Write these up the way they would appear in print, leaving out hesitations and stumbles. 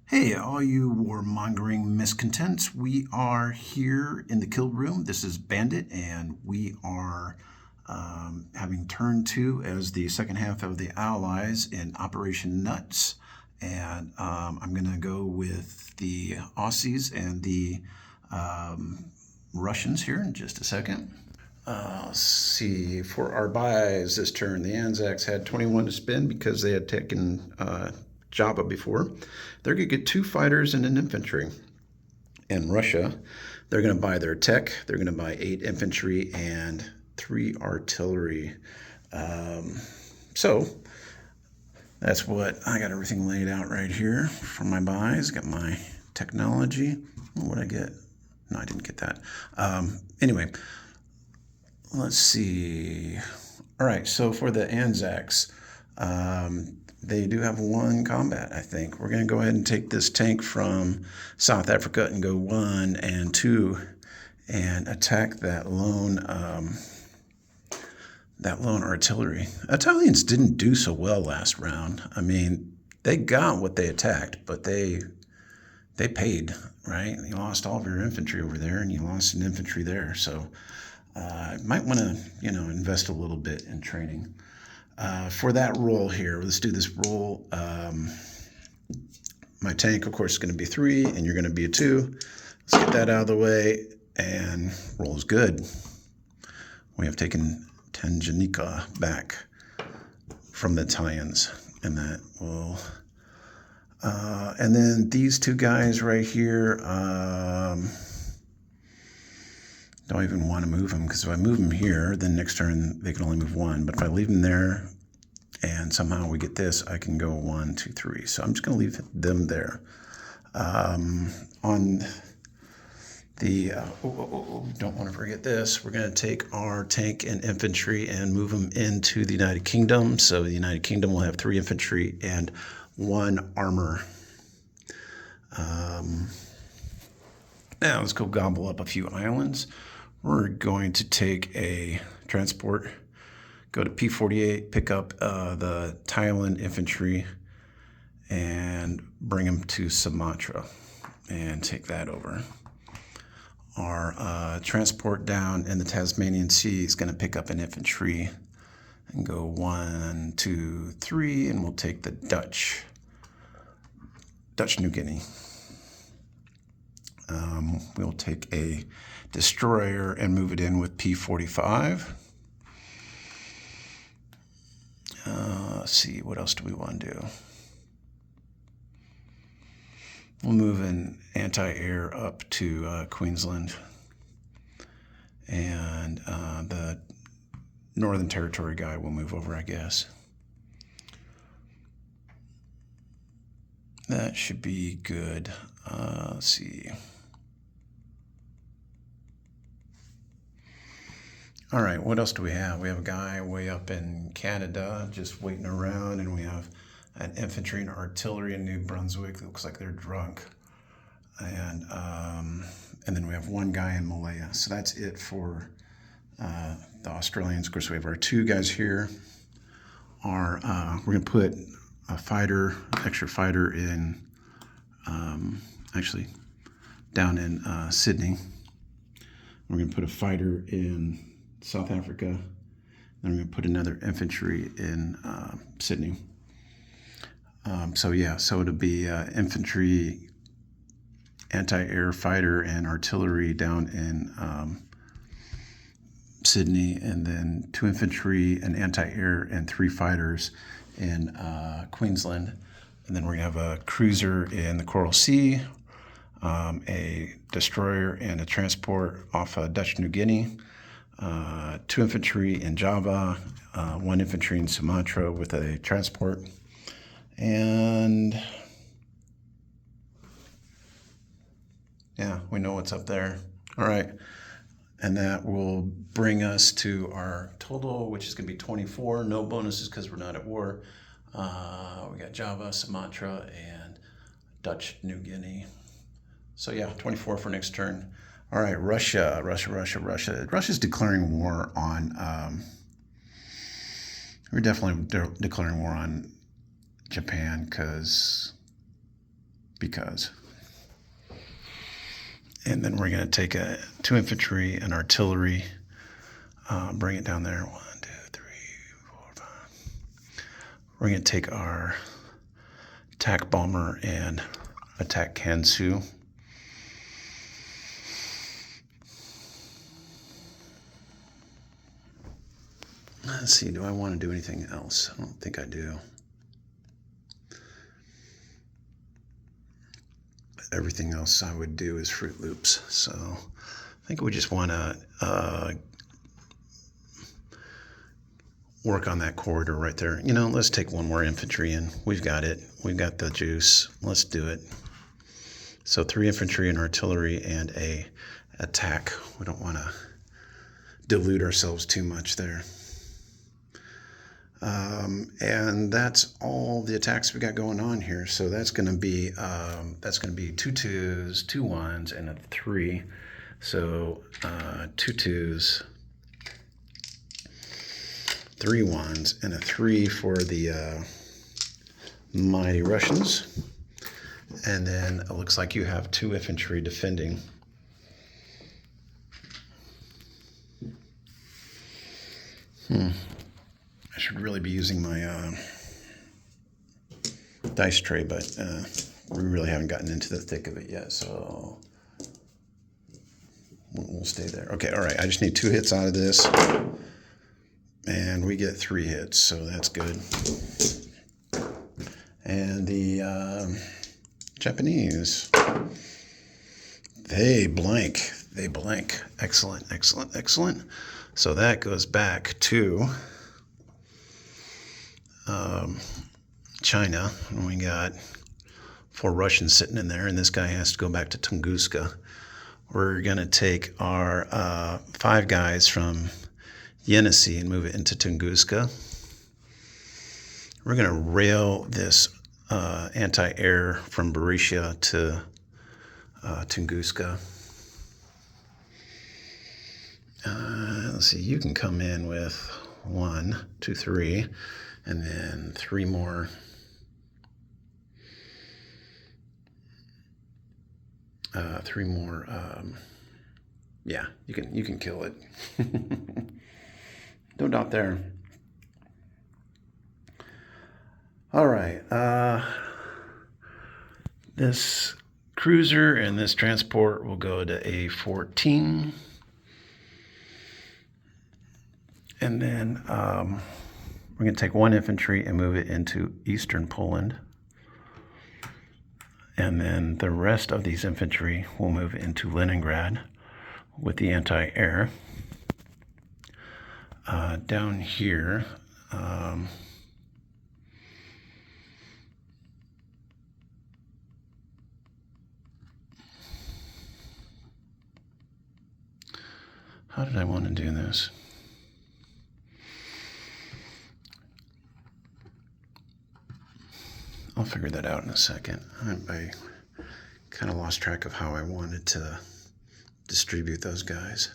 Hey, all you warmongering miscontents, we are here in the kill room. This is Bandit, and we are having turn two as the second half of the Allies in Operation Nutz. And I'm going to go with the Aussies and the Russians here in just a second. Let's see. For our buys this turn, the Anzacs had 21 to spend because they had taken Java before. They're going to get 2 fighters and an infantry. In Russia, they're going to buy their tech. They're going to buy 8 infantry and 3 artillery. So that's what I got everything laid out right here for my buys. Got my technology. What did I get? No, I didn't get that. Anyway, let's see. All right, so for the Anzacs, they do have 1 combat, I think. We're going to go ahead and take this tank from South Africa and go 1 and 2 and attack that lone artillery. Italians didn't do so well last round. I mean, they got what they attacked, but they paid, right? You lost all of your infantry over there, and you lost an infantry there. So might want to, invest a little bit in training. For that roll here, let's do this roll. My tank, of course, is going to be 3, and you're going to be a 2. Let's get that out of the way, and roll is good. We have taken Tanganyika back from the Italians, and that will... and then these 2 guys right here, don't even want to move them, because if I move them here, then next turn they can only move 1. But if I leave them there and somehow we get this, I can go 1, 2, 3. So I'm just going to leave them there. On the, don't want to forget this, we're going to take our tank and infantry and move them into the United Kingdom. So the United Kingdom will have 3 infantry and 1 armor. Now let's go gobble up a few islands. We're going to take a transport, go to P48, pick up the Thailand infantry, and bring them to Sumatra and take that over. Our transport down in the Tasmanian Sea is going to pick up an infantry and go 1, 2, 3, and we'll take the Dutch New Guinea. We'll take a destroyer and move it in with P45. Let's see, what else do we want to do? We'll move an anti-air up to Queensland. And the Northern Territory guy will move over, I guess. That should be good. Let's see. All right, what else do we have? We have a guy way up in Canada just waiting around, and we have an infantry and artillery in New Brunswick. It looks like they're drunk. And then we have 1 guy in Malaya. So that's it for the Australians. Of course, we have our 2 guys here. We're going to put a extra fighter in, actually, down in Sydney. We're going to put a fighter in South Africa. Then we're going to put another infantry in Sydney. So it'll be infantry, anti-air fighter, and artillery down in Sydney, and then 2 infantry, an anti-air, and 3 fighters in Queensland. And then we're going to have a cruiser in the Coral Sea, a destroyer and a transport off of Dutch New Guinea, 2 infantry in Java, 1 infantry in Sumatra with a transport, and yeah, we know what's up there. All right, and that will bring us to our total, which is going to be 24. No bonuses because we're not at war. We got Java, Sumatra, and Dutch New Guinea. So yeah, 24 for next turn. All right, Russia. Russia's declaring war on, we're definitely declaring war on Japan because because. And then we're going to take 2 infantry and artillery, bring it down there. 1, 2, 3, 4, 5. We're going to take our attack bomber and attack Kansu. Let's see, do I want to do anything else? I don't think I do. Everything else I would do is Fruit Loops. So I think we just want to work on that corridor right there. You know, let's take 1 more infantry in. We've got it. We've got the juice. Let's do it. So 3 infantry and artillery and a attack. We don't want to dilute ourselves too much there. And that's all the attacks we got going on here. So that's going to be 2 2s, 2 1s, and a 3. So 2 2s, 3 1s, and a 3 for the mighty Russians. And then it looks like you have 2 infantry defending. I should really be using my dice tray, but we really haven't gotten into the thick of it yet, so we'll stay there. Okay, all right, I just need 2 hits out of this, and we get 3 hits, so that's good. And the Japanese, they blank. Excellent, excellent, excellent. So that goes back to China, and we got 4 Russians sitting in there, and this guy has to go back to Tunguska. We're going to take our 5 guys from Yenisei and move it into Tunguska. We're going to rail this anti-air from Berisha to Tunguska. Let's see, you can come in with 1, 2, 3, and then 3 more. Yeah, you can kill it. No doubt there. All right. This cruiser and this transport will go to A14. And then we're going to take 1 infantry and move it into eastern Poland. And then the rest of these infantry will move into Leningrad with the anti-air. Down here, how did I want to do this? I'll figure that out in a second. I kind of lost track of how I wanted to distribute those guys.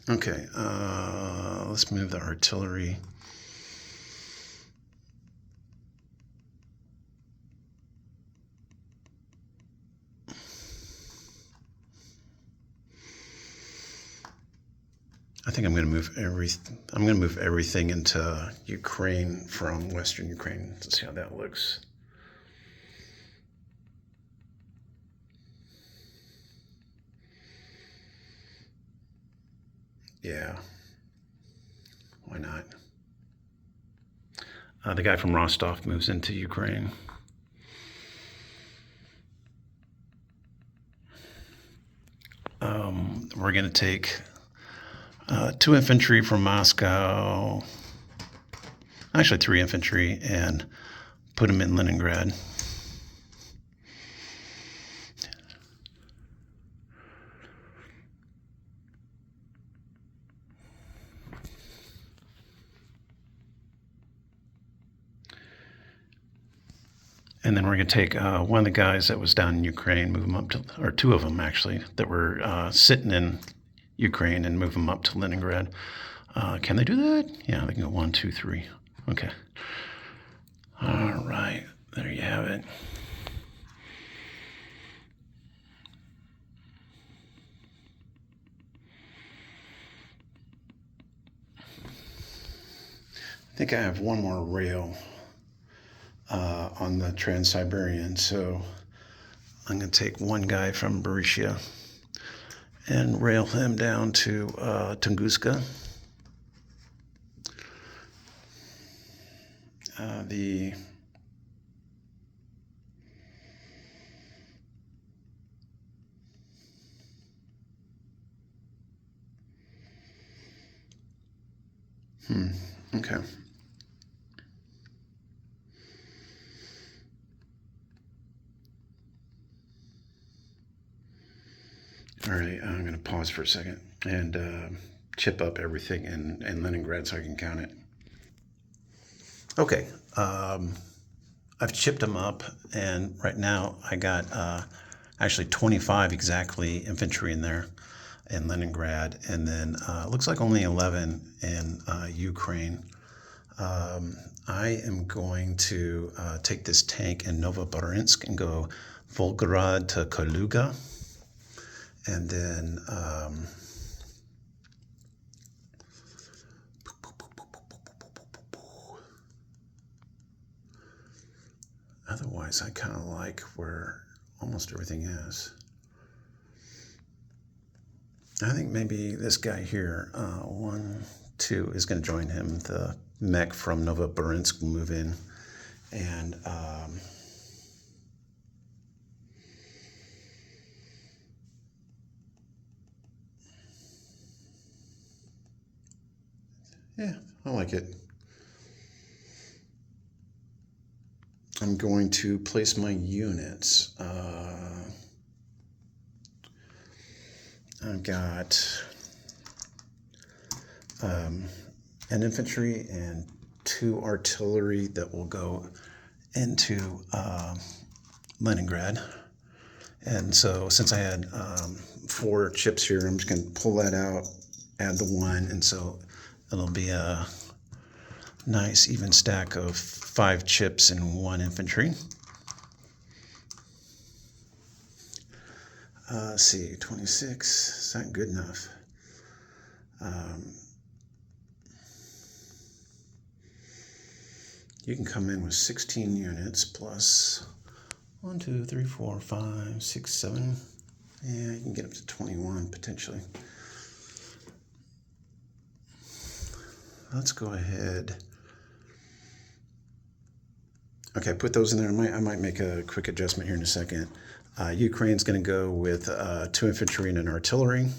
Okay, let's move the artillery. I think I'm going to move everything into Ukraine from Western Ukraine. Let's see how that looks. Yeah. Why not? The guy from Rostov moves into Ukraine. We're going to take 2 infantry from Moscow, actually 3 infantry, and put them in Leningrad. And then we're going to take one of the guys that was down in Ukraine, move them up to, or 2 of them actually, that were sitting in Ukraine and move them up to Leningrad. Can they do that? Yeah, they can go 1, 2, 3. Okay. All right, there you have it. I think I have one more rail on the Trans-Siberian, so I'm going to take one guy from Berisha and rail him down to Tunguska. Okay. All right, I'm going to pause for a second and chip up everything in Leningrad so I can count it. Okay, I've chipped them up, and right now I got actually 25 exactly infantry in there in Leningrad, and then it looks like only 11 in Ukraine. I am going to take this tank in Novoboroynsk and go Volgograd to Kaluga, and then otherwise I kind of like where almost everything is. I think maybe this guy here, 1, 2, is going to join him. The mech from Novoboroynsk will move in, and yeah, I like it. I'm going to place my units. I've got an infantry and 2 artillery that will go into Leningrad. And so since I had 4 chips here, I'm just going to pull that out, add the 1, and so it'll be a nice even stack of 5 chips and 1 infantry. Let's see, 26, is that good enough? You can come in with 16 units plus 1, 2, 3, 4, 5, 6, 7. Yeah, you can get up to 21 potentially. Let's go ahead. Okay, put those in there. I might make a quick adjustment here in a second. Ukraine's going to go with 2 infantry and an artillery.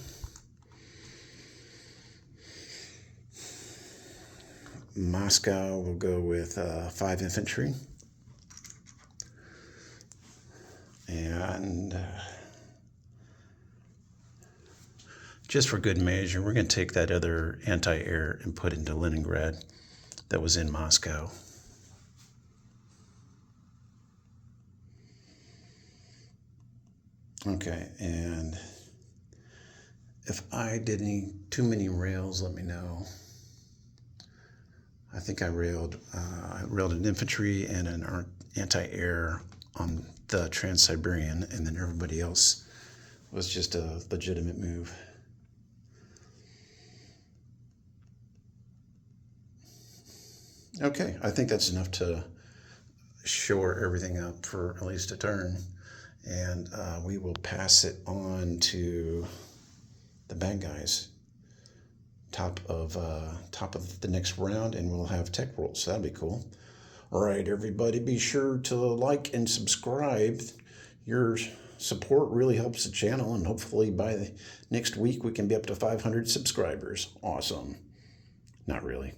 Moscow will go with 5 infantry. And just for good measure, we're going to take that other anti-air and put it into Leningrad that was in Moscow. Okay, and if I did too many rails, let me know. I think I railed an infantry and an anti-air on the Trans-Siberian, and then everybody else was just a legitimate move. Okay, I think that's enough to shore everything up for at least a turn, and we will pass it on to the bad guys. Top of the next round, and we'll have tech rolls. So that'll be cool. All right, everybody, be sure to like and subscribe. Your support really helps the channel, and hopefully by next week we can be up to 500 subscribers. Awesome. Not really.